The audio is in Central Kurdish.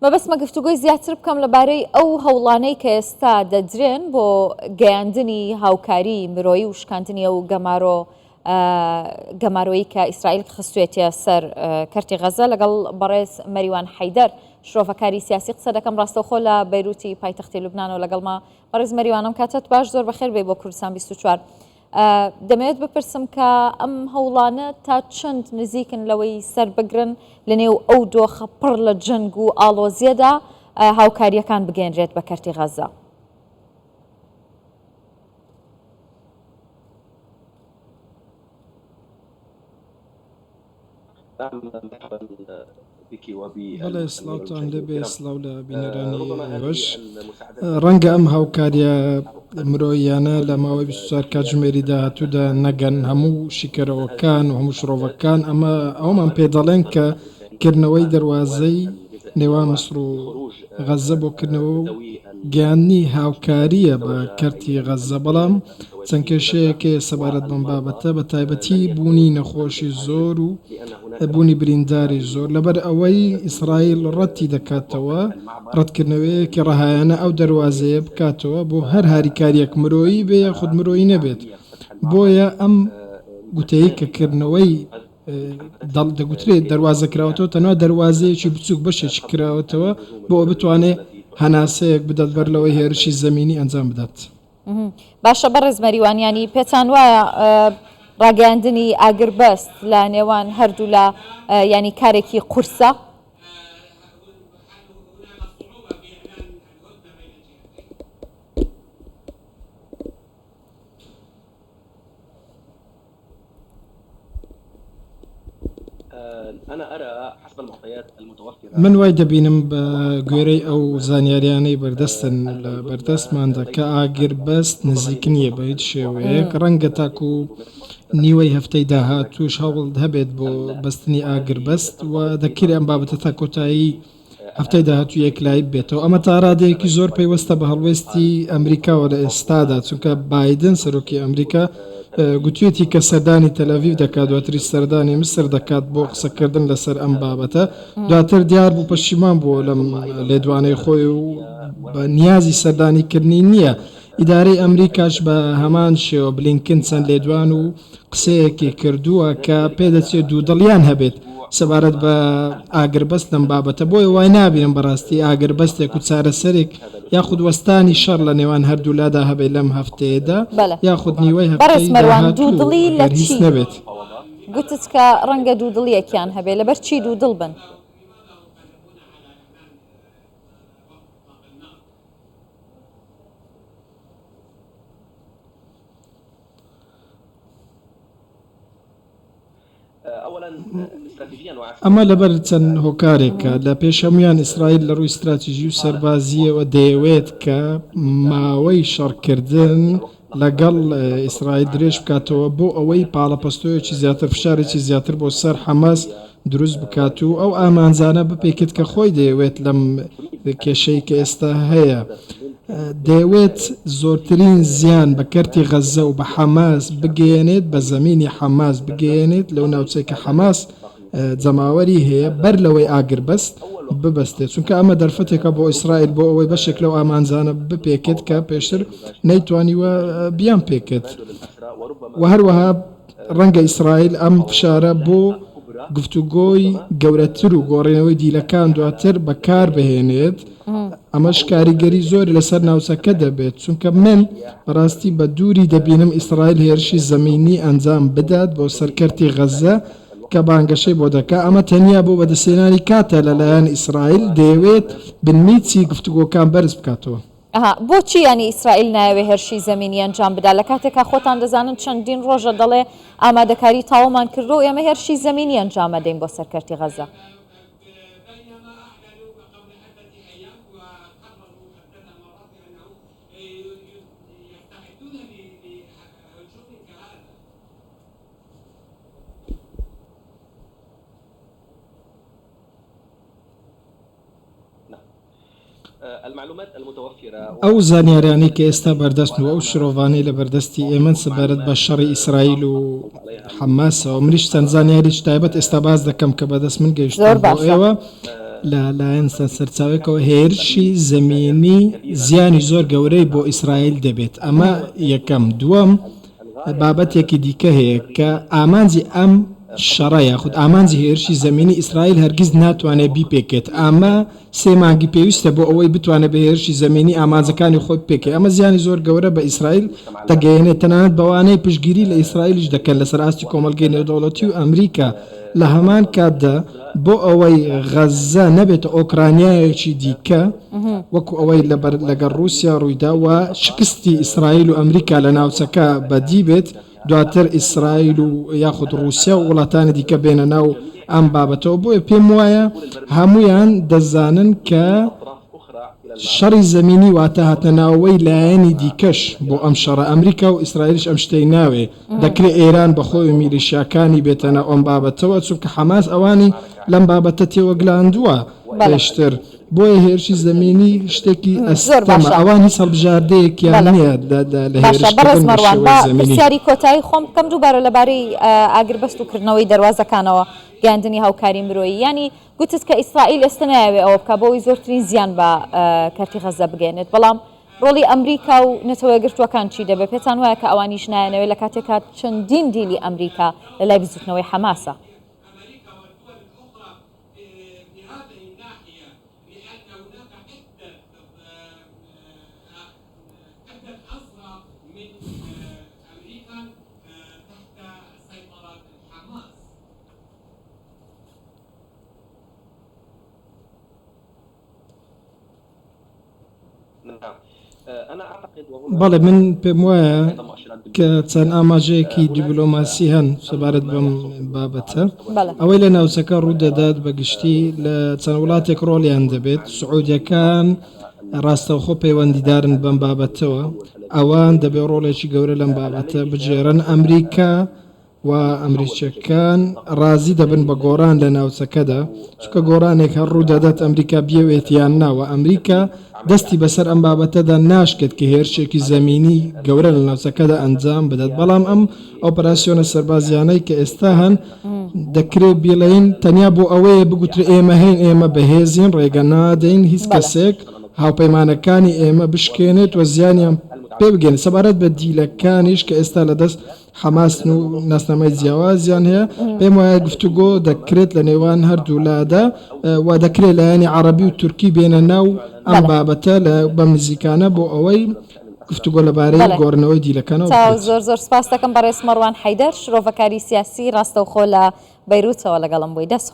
مەبەستمە گفتوگۆی زیاتر بکەم لەبارەی ئەو هەوڵانەی کە ئێستا دەدرێن بۆ گەیاندنی هاوکاری مرۆیی و شکاندنی ئەو گەمارۆیی کە ئیسرائیل خستوێتە سەر کەرتی غەزە لەگەڵ بەڕێز مەریوان حەیدەر شرۆڤەکاری سیاسی قسە دەکەم ڕاستەوخۆ لە بەیروتی پایتەختی لوبنانەوە لەگەڵما بەڕێز مەریوانم کاتت باش زۆر بەخێر بێ بۆ کوردستان 24. دەمەوێت بپرسم کە ئەم هەوڵانە تا چەند نزیکن لەوەی سەر بگرن لە نێو ئەو دۆخە پڕ لە جەنگ و ئاڵۆزیەدا هاوکاریەکان بگەێنرێت بە کەرتی غەزە. بەڵێ سلااوتان لەبێ سلااو لە بینەرانی ئێوەش ڕەنگە ئەم هاوکاریە مرۆیانە لە ماوەی 24 کاتژمێری داهاتوودا نەگەن هەموو شیکەرەوەکان و هەموو شرۆڤەکان ئەمە ئەومان پێ دەڵێن کە کردنەوەی دەواازەی نێوان مەسر و غەزە بۆکردنەوە و گیاننی هاوکاریە بە کەرتی غەزە بەڵام چەند کێشەیەکێ سەبارەت بەم بابەتە بە تایبەتی بوونی نەخۆشی زۆر و بوونی برینداری زۆر لەبەر ئەوەی ئیسرائیل ڕەتی دەکاتەوە ڕەتکردنەوەیەکی ڕەهایانە ئەو دەواازەیە بکاتەوە بۆ هەر هاریکاریەک مرۆیی بێ خود مرۆیی نەبێت بۆیە ئەم گوتەیە کەکردنەوەی دەگوترێت دەواازەکراوەتەوە تەنها دەواازەیەکی بچووک بەشێکی کراوەتەوە بۆ بتوانێت هەناسەیەک بدات بەر لەوەی هێرشی زەمینی ئەنجام بدات. باشە بەڕێز مەریوانیانی پێتان وایە ڕاگەاندنی ئاگربەست لە نێوان هەردوو لە ینی کارێکی قورسە؟ من وای دەبینم بە گوێرەی ئەو زانیاریانەی بەردەستن لە بەردەستماندا کە ئاگربەست نزیک نییە بە هیچ شێوەیەک ڕەنگە تاکو نیوەی هەفتەی داهاتووش هەوڵ هەبێت بۆ بەستنی ئاگربەست و دەکرێت ئەم بابەتە تا کۆتایی هەفتەی داهاتوو یەکلای بێتەوە ئەمە تا ڕادەیەکی زۆر پەیوەستە بە هەڵوێستی ئەمریکاوە لە ئێستادا چونکە بایدن سەرۆکی ئەمریکا گوتوێتی کە سەردانی تەلەڤیڤ دەکات دواتری سەردانی مسر دەکات بۆ قسەکردن لەسەر ئەم بابەتە دواتر دیار بوو پەشیمان بۆ لەم لێدوانەی خۆی و بە نیازی سەردانیکردنی نییە. ئیدارەی ئەمریکاش بە هەمان شێوە بلینکن چەند لێدوان و قسەیەکی کردووە کە پێدەچێت دوودڵیان هەبێت سەبارەت بە ئاگربەست لەم بابەتە بۆی وای نابینم بەڕاستی ئاگربەستێک و چارەسەرێک یاخود وەستانی شەڕ لە نێوان هەردوولادا هەبێت لەم هەفتەیەدا یاخود نیوەی دوودڵی لە چی نەبێت گوتت کە ڕەنگە دوودڵیەکیان هەبێت لەبەر چی دوودڵ بن؟ ئەمە لەبەر چەند هۆکارێکە لە پێشەمویان ئیسرائیل لە ڕووی استراتیژی و سەربازیەوە دەیەوێت کە ماوەی شەڕکردن لەگەڵ ئیسرائیل درێژ بکاتەوە بۆ ئەوەی پاڵەپەستۆیەکی زیاتر فشارێکی زیاتر بۆ سەر حەماس دروست بکات و ئەو ئامانزانە بپێکت کە خۆی دەیەوێت لەم کێشەی کە ئێستا هەیە دەیەوێت زۆرترین زیان بە کەرتی غەزە و بە حەماس بگەێنێت بە زەمینی حەماس بگەێنێت لەو ناوچەی کە حەماس جەماوەری هەیە بەر لەوەی ئاگربەست ببەستێت چونکە ئەمە دەرفەتێکە بۆ ئیسرائیل بۆ ئەوەی بەشێک لەو ئامانزانە بپێکێت کە پێشتر نەیتوانیوە بیان پێکێت و هەروەها ڕەنگە ئیسرائیل ئەم فشارە بۆ گفتوگۆی گەورەتر و گۆڕێنەوەی دیلەکان دواتر بەکار بهێنێت ئەمەش کاریگەری زۆری لەسەر ناوچەکە دەبێت چونکە من بەڕاستی بە دووری دەبینم ئیسرائیل هێرشی زەمینی ئەنجام بدات بۆ سەرکەرتی غەزە کە بانگەشەی بۆ دەکات ئەمە تەنیا بۆ بەدەستێنانی کاتە لەلایەن ئیسرائیل دەیەوێت بنمیچی گفتوگۆکان بەرز بکاتەوە. بۆچی ینی ئیسرائیل نایەوێ هێرشی زەمینی ئەنجام بدا لە کاتێکا خۆتان دەزانن چەندین ڕۆژە دەڵێ ئامادەکاری تاوەمان کردو و ئێمە هێرشی زەمینی ئەنجام دەین بۆ سەرکەرتی غەزە؟ ئەو زانیاریانی کە ئێستا بەردەستن و ئەو شرۆڤانەی لە بەردەستی ئێمە سەبارەت بە شەڕی ئیسرائیل و حەماسەوە منیش چەند زانیاریش تایبەت ئێستا باز دەکەم کە بەدەست من گەیشتن بۆ ئێوە لایەن سەرچاوێکەوە هێرشی زەمینی زیانی زۆر گەورەی بۆ ئیسرائیل دەبێت ئەمە یەکەم دووەم بابەتێکی دیکە هەیە کە ئامانجی ئەم شەڕە یاخود ئامانجی هێرشی زەمینی ئیسرائیل هەرگیز ناتوانێت بیپێکێت ئەمە سێ مانگی پێویستە بۆ ئەوەی بتوانێت بە هێرشی زەمینی ئامانجەکانی خۆی بپێکێت ئەمە زیانی زۆر گەورە بە ئیسرائیل دەگەیەنێت تەنانەت بەوانەی پشتگیری لە ئیسرائیلیش دەکەن لەسەر ئاستی کۆمەلگەی نێودەوڵەتی و ئەمریکا لە هەمان کاتدا بۆ ئەوەی غەزە نەبێتە ئۆکرانیایەکی دیکە وەکو ئەوەی لەگەڵ رووسیا ڕوویدا و شکستی ئیسرائیل و ئەمریکا لە ناوچەکە بەدی بێت دواتر ئیسرائیل و یاخود رووسیا و وڵاتانی دیکە بێنە ناو ئەم بابەتەوە بۆیە پێم وایە هەمویان دەزانن کە شەڕی زەمینی واتە هاتنەناوەی لایەنی دیکەش بۆ ئەم شەڕە ئەمریکا و ئیسرائیلش ئەم شتەی ناوێ دەکرێت ئێران بەخۆی میلیشیاکانی بێتەنە ئەم بابەتەوە چونکە حەماس ئەوانی لەم بابەتە تێوەگلاندووە پێشتر بۆیە هێرشی زەمینی شتێکی ئەستەمە ئەوان هیچ هەڵبژاردەیەکیان نییە لە پرسیاری کۆتایی خۆم بکەم دووبارە لەبارەی ئاگربەست و کردنەوەی دەواازەکانەوە گەاندنی هاوکاری مرۆیی ینی گوتت کە ئیسرائیل ئێستا ناوێ ئەوە بکە بۆی زۆرترین زیان بە کەرتی غەزە بگەێنێت بەڵام ڕۆڵی ئەمریکا و نەتەوەی گرتوەکان چی دەبێت پێتان وایە کە ئەوانیش نایەنەوەی لە کاتێکا چەندین دیلی ئەمریکا لە لای بزوتنەوەی حەماسە بەڵێ من پێم وایە کە چەند ئاماژەیەکی دیبلۆماسی هەن سەبارەت بەم بابەتە ئەوەی لە ناوچەکە ڕوودەدات بەگشتی لە چەند وڵاتێک ڕۆڵیان دەبێت سعودیەکان ڕاستەوخۆ پەیوەندیدارن بەم بابەتەوە ئەوان دەبێت ڕۆڵێکی گەورە لەم بابەتە بجێرن ئەمریکا و ئەمریکیەکان ڕازی دەبن بە گۆڕان لە ناوچەکەدا چکە گۆڕانێک هەر ڕوودەدات ئەمریکا بێوێتیان ناوە ئەمریکا دەستی بەسەر ئەم بابەتەدا ناشکێت کە هێرشێکی زەمینی گەورە لە ناوچەکەدا ئەنجام بدات بەڵام ئەم ئۆپەراسیۆنە سەربازیانەی کە ئێستا هەن دەکرێت بیڵێن تەنیا بۆ ئەوەیە بگوترێ ئێمە هەین ئێمە بەهێزین ڕێگە نادەین هیچ کەسێک هاوپەیمانەکانی ئێمە بشکێنێت و زیانیان پێ بگەن سەبارەت بە دیلەکانیش کە ئێستا لەدەست حەماسن و ناسنامەی جیاوازیان هەیە پێم وایە گفتوگۆ دەکرێت لە نێوان هەردوولادا و دەکرێت لایەنی عەرەبی و تورکی بێنە ناو ئەم بابەتە لە بەم نزیکانە بۆ ئەوەی گفتوگۆ لەبارەی گۆڕنەوەی دیلەکانەوە زۆر زۆر سپاس دەکەم بەڕێز مەڕوان حەیدەر شرۆڤەکاری سیاسی ڕاستەوخۆ لە بەیروتەوە لەگەڵم بووی دەست